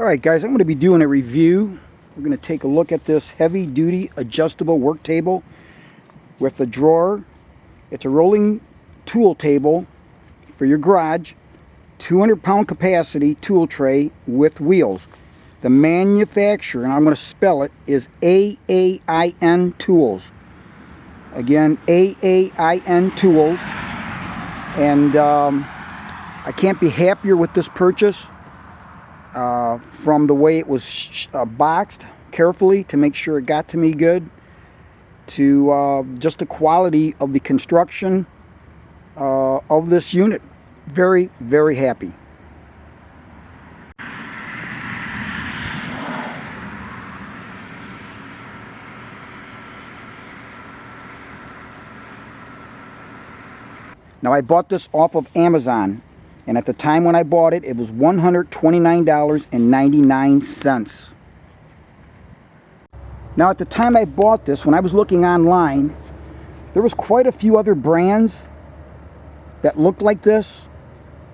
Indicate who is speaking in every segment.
Speaker 1: Alright guys, I'm going to be doing a review. We're going to take a look at this heavy duty adjustable work table with a drawer. It's a rolling tool table for your garage, 200-pound capacity tool tray with wheels. The manufacturer, and I'm going to spell it, is Aain Tools. Again, Aain Tools. And I can't be happier with this purchase. From the way it was boxed carefully to make sure it got to me good, to just the quality of the construction of this unit. Very, very happy. Now I bought this off of Amazon, and at the time when I bought it, it was $129.99. Now at the time I bought this, when I was looking online, there was quite a few other brands that looked like this.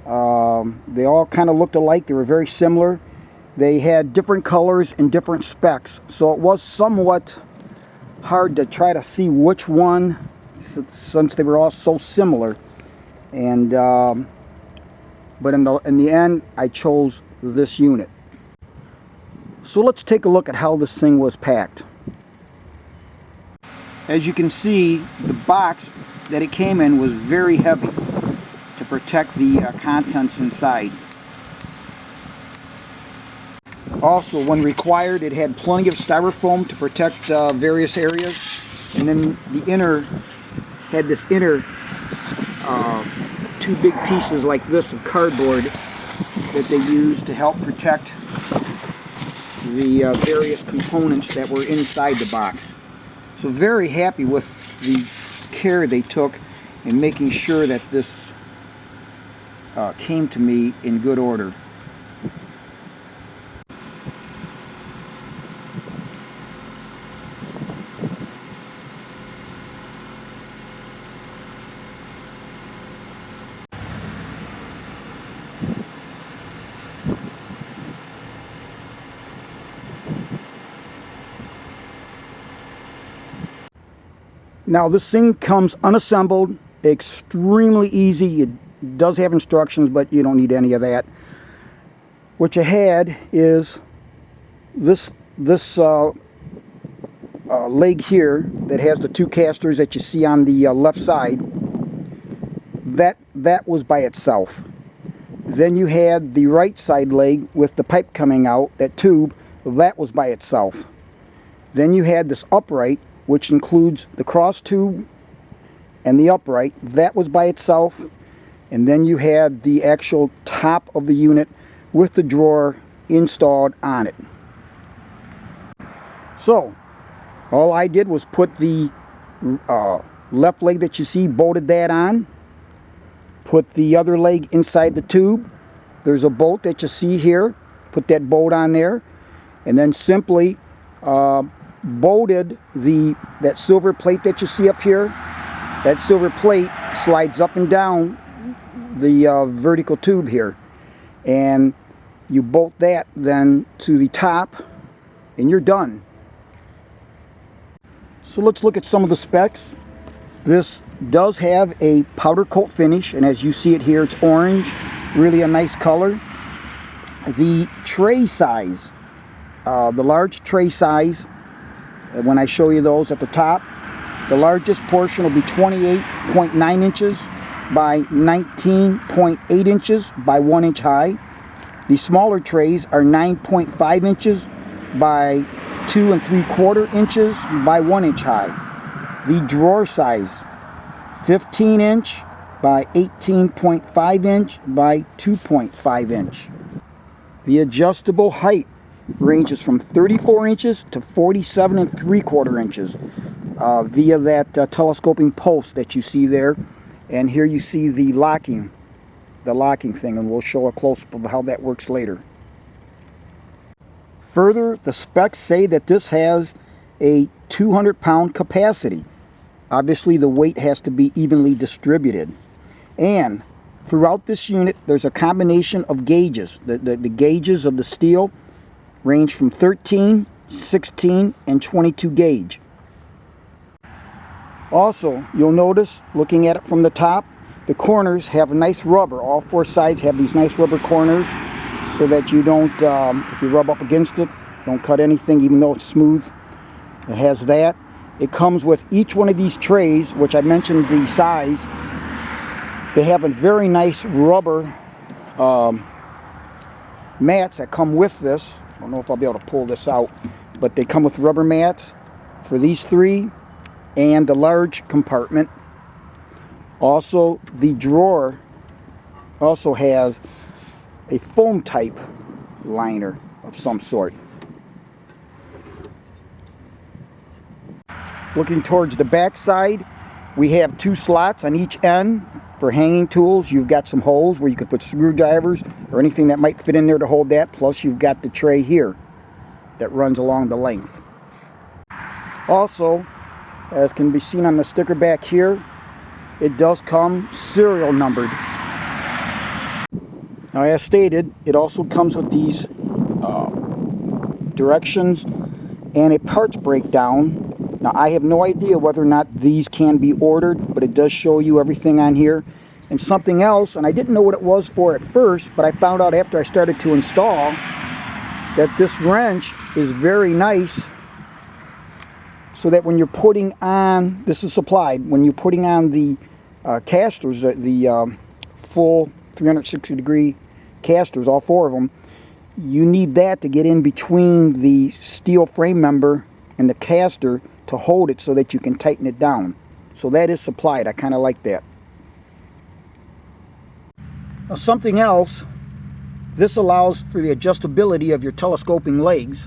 Speaker 1: They all kind of looked alike. They were very similar. They had different colors and different specs, so it was somewhat hard to try to see which one, since they were all so similar. And but in the end, I chose this unit. So let's take a look at how this thing was packed. As you can see, the box that it came in was very heavy to protect the contents inside. Also, when required, it had plenty of styrofoam to protect various areas. And then the inner had this inner two big pieces like this of cardboard that they used to help protect the various components that were inside the box. So very happy with the care they took in making sure that this came to me in good order. Now this thing comes unassembled, extremely easy. It does have instructions, but you don't need any of that. What you had is this leg here that has the two casters that you see on the left side. That was by itself. Then you had the right side leg with the pipe coming out, that tube, that was by itself. Then you had this upright, which includes the cross tube and the upright, that was by itself. And then you had the actual top of the unit with the drawer installed on it. So all I did was put the left leg that you see, bolted that on, put the other leg inside the tube. There's a bolt that you see here, put that bolt on there, and then simply bolted that silver plate that you see up here. That silver plate slides up and down the vertical tube here, and you bolt that then to the top, and you're done. So let's look at some of the specs. This does have a powder coat finish, and as you see it here, it's orange, really a nice color. The tray size, the large tray size, when I show you those at the top, the largest portion will be 28.9 inches by 19.8 inches by 1 inch high. The smaller trays are 9.5 inches by 2 3/4 inches by 1 inch high. The drawer size, 15 inch by 18.5 inch by 2.5 inch. The adjustable height ranges from 34 inches to 47 3/4 inches via that telescoping post that you see there. And here you see the locking thing, and we'll show a close-up of how that works later. Further, the specs say that this has a 200-pound capacity. Obviously the weight has to be evenly distributed. And throughout this unit, there's a combination of gauges. The gauges of the steel range from 13, 16, and 22 gauge. Also, you'll notice, looking at it from the top, the corners have nice rubber. All four sides have these nice rubber corners so that you don't, if you rub up against it, don't cut anything, even though it's smooth. It has that. It comes with each one of these trays, which I mentioned the size. They have a very nice rubber mats that come with this. I don't know if I'll be able to pull this out, but they come with rubber mats for these three and the large compartment. Also, the drawer also has a foam type liner of some sort. Looking towards the back side, we have two slots on each end for hanging tools. You've got some holes where you could put screwdrivers or anything that might fit in there to hold that. Plus you've got the tray here that runs along the length. Also, as can be seen on the sticker back here, it does come serial numbered. Now, as stated, it also comes with these directions and a parts breakdown. Now, I have no idea whether or not these can be ordered, but it does show you everything on here. And something else, and I didn't know what it was for at first, but I found out after I started to install that this wrench is very nice, so that when you're putting on, this is supplied, when you're putting on the casters, the full 360-degree casters, all four of them, you need that to get in between the steel frame member and the caster to hold it so that you can tighten it down. So that is supplied. I kind of like that. Now, something else, this allows for the adjustability of your telescoping legs,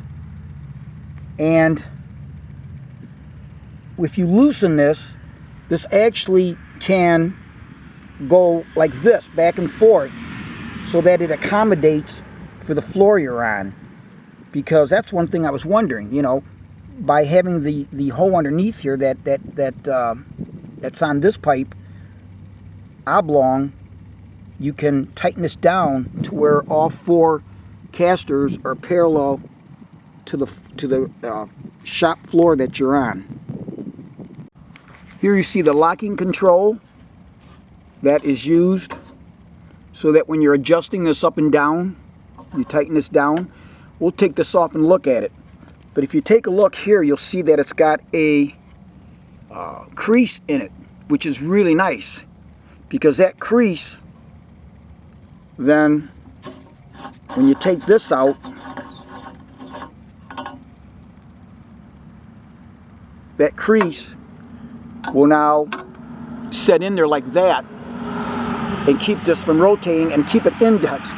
Speaker 1: and if you loosen this, this actually can go like this, back and forth, so that it accommodates for the floor you're on. Because that's one thing I was wondering, you know, by having the hole underneath here that's on this pipe oblong, you can tighten this down to where all four casters are parallel to the shop floor that you're on. Here you see the locking control that is used so that when you're adjusting this up and down, you tighten this down. We'll take this off and look at it. But if you take a look here, you'll see that it's got a crease in it, which is really nice, because that crease, then when you take this out, that crease will now set in there like that and keep this from rotating and keep it indexed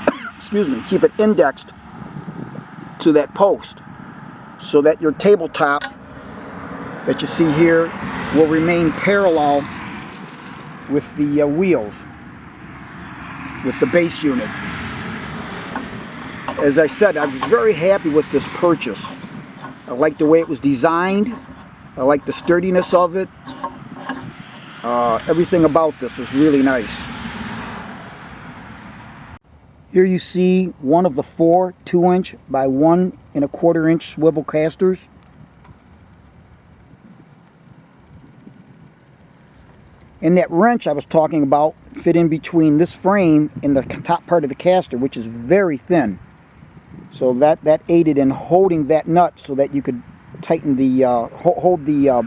Speaker 1: excuse me, keep it indexed to that post, so that your tabletop that you see here will remain parallel with the wheels, with the base unit. As I said, I was very happy with this purchase. I like the way it was designed. I like the sturdiness of it. Everything about this is really nice. Here you see one of the four 2-inch by 1 1/4 inch swivel casters. And that wrench I was talking about fit in between this frame and the top part of the caster, which is very thin. So that aided in holding that nut so that you could tighten the, hold the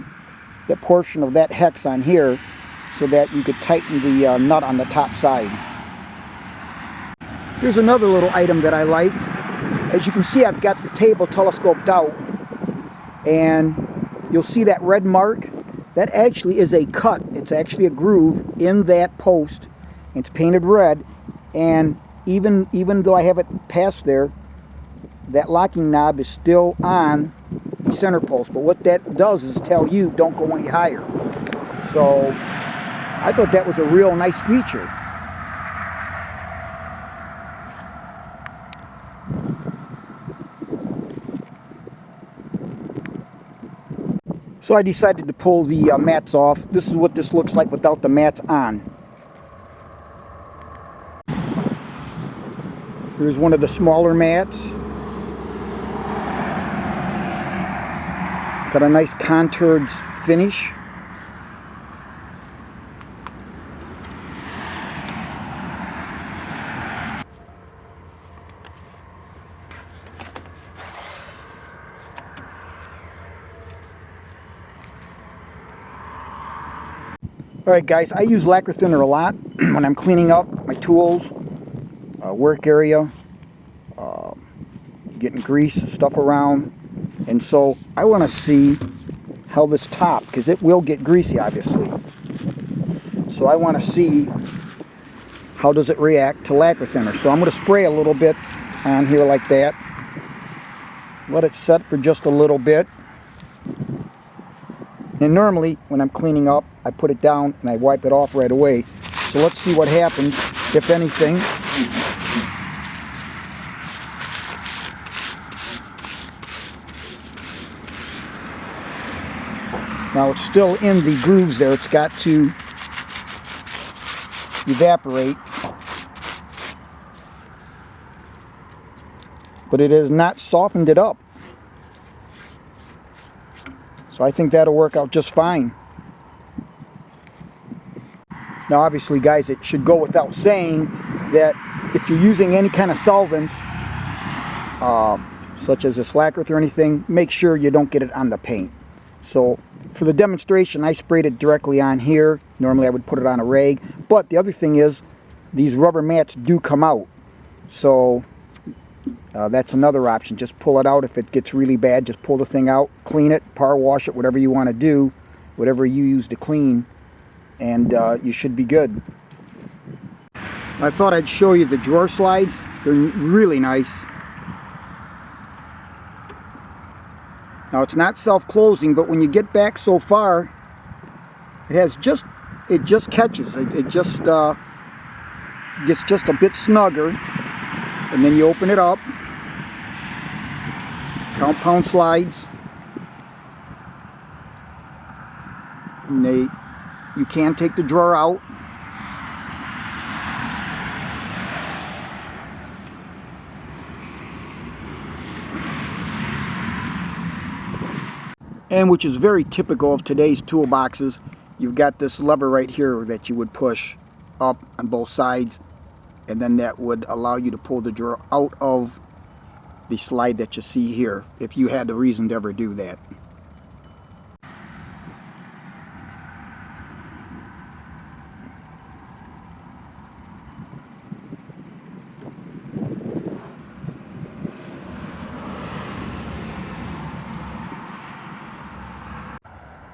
Speaker 1: portion of that hex on here so that you could tighten the nut on the top side. Here's another little item that I liked. As you can see, I've got the table telescoped out, and you'll see that red mark. That actually is a cut. It's actually a groove in that post. It's painted red, and even though I have it past there, that locking knob is still on the center post. But what that does is tell you don't go any higher. So I thought that was a real nice feature. So I decided to pull the mats off. This is what this looks like without the mats on. Here's one of the smaller mats. Got a nice contoured finish. Alright guys, I use lacquer thinner a lot when I'm cleaning up my tools, work area, getting grease, stuff around. And so I want to see how this top, because it will get greasy obviously. So I want to see how does it react to lacquer thinner. So I'm going to spray a little bit on here like that. Let it set for just a little bit. And normally when I'm cleaning up, I put it down and I wipe it off right away. So let's see what happens, if anything. Now it's still in the grooves there. It's got to evaporate. But it has not softened it up. So I think that'll work out just fine. Now obviously guys, it should go without saying that if you're using any kind of solvents, such as this lacquer or anything, make sure you don't get it on the paint. So for the demonstration, I sprayed it directly on here. Normally I would put it on a rag. But the other thing is, these rubber mats do come out. So that's another option. Just pull it out if it gets really bad. Just pull the thing out, clean it, power wash it, whatever you want to do, whatever you use to clean, and you should be good. I thought I'd show you the drawer slides. They're really nice. Now it's not self-closing, but when you get back so far, it just catches. It just gets just a bit snugger, and then you open it up. Compound slides, and you can take the drawer out. And which is very typical of today's toolboxes, you've got this lever right here that you would push up on both sides, and then that would allow you to pull the drawer out of the slide that you see here, if you had the reason to ever do that.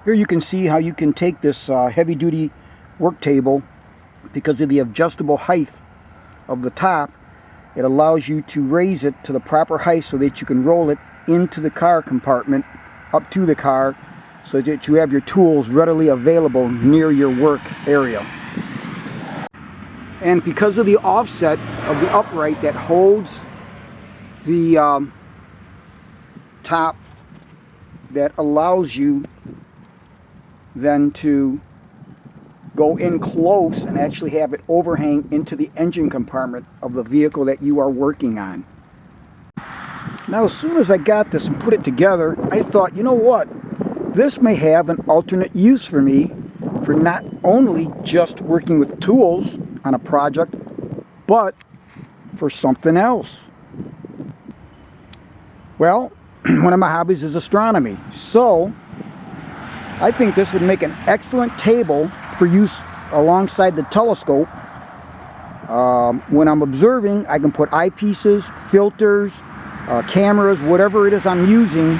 Speaker 1: Here you can see how you can take this heavy-duty work table, because of the adjustable height of the top. It allows you to raise it to the proper height so that you can roll it into the car compartment, up to the car, so that you have your tools readily available near your work area. And because of the offset of the upright that holds the top, that allows you then to go in close and actually have it overhang into the engine compartment of the vehicle that you are working on. Now as soon as I got this and put it together, I thought, you know what, this may have an alternate use for me, for not only just working with tools on a project, but for something else. Well, one of my hobbies is astronomy, so I think this would make an excellent table for use alongside the telescope. When I'm observing, I can put eyepieces, filters, cameras, whatever it is I'm using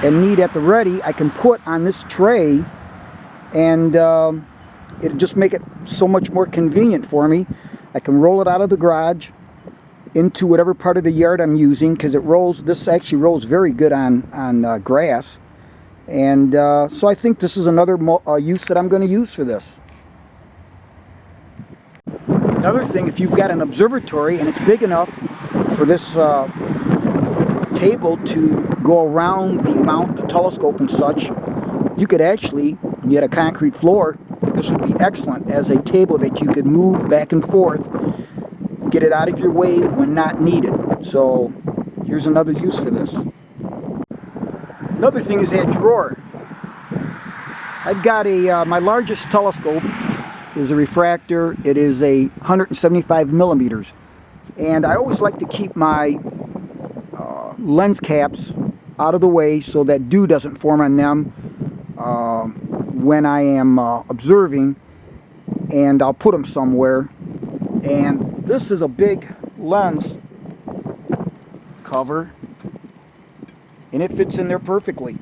Speaker 1: and need at the ready, I can put on this tray, and it'll just make it so much more convenient for me. I can roll it out of the garage into whatever part of the yard I'm using, because it rolls, this actually rolls very good on grass. And so I think this is another use that I'm going to use for this. Another thing, if you've got an observatory and it's big enough for this table to go around the mount, the telescope and such, you could actually, when you had a concrete floor, this would be excellent as a table that you could move back and forth, get it out of your way when not needed. So here's another use for this. Another thing is that drawer. I've got a, my largest telescope is a refractor. It is a 175 millimeters. And I always like to keep my lens caps out of the way so that dew doesn't form on them when I am observing, and I'll put them somewhere. And this is a big lens cover, and it fits in there perfectly.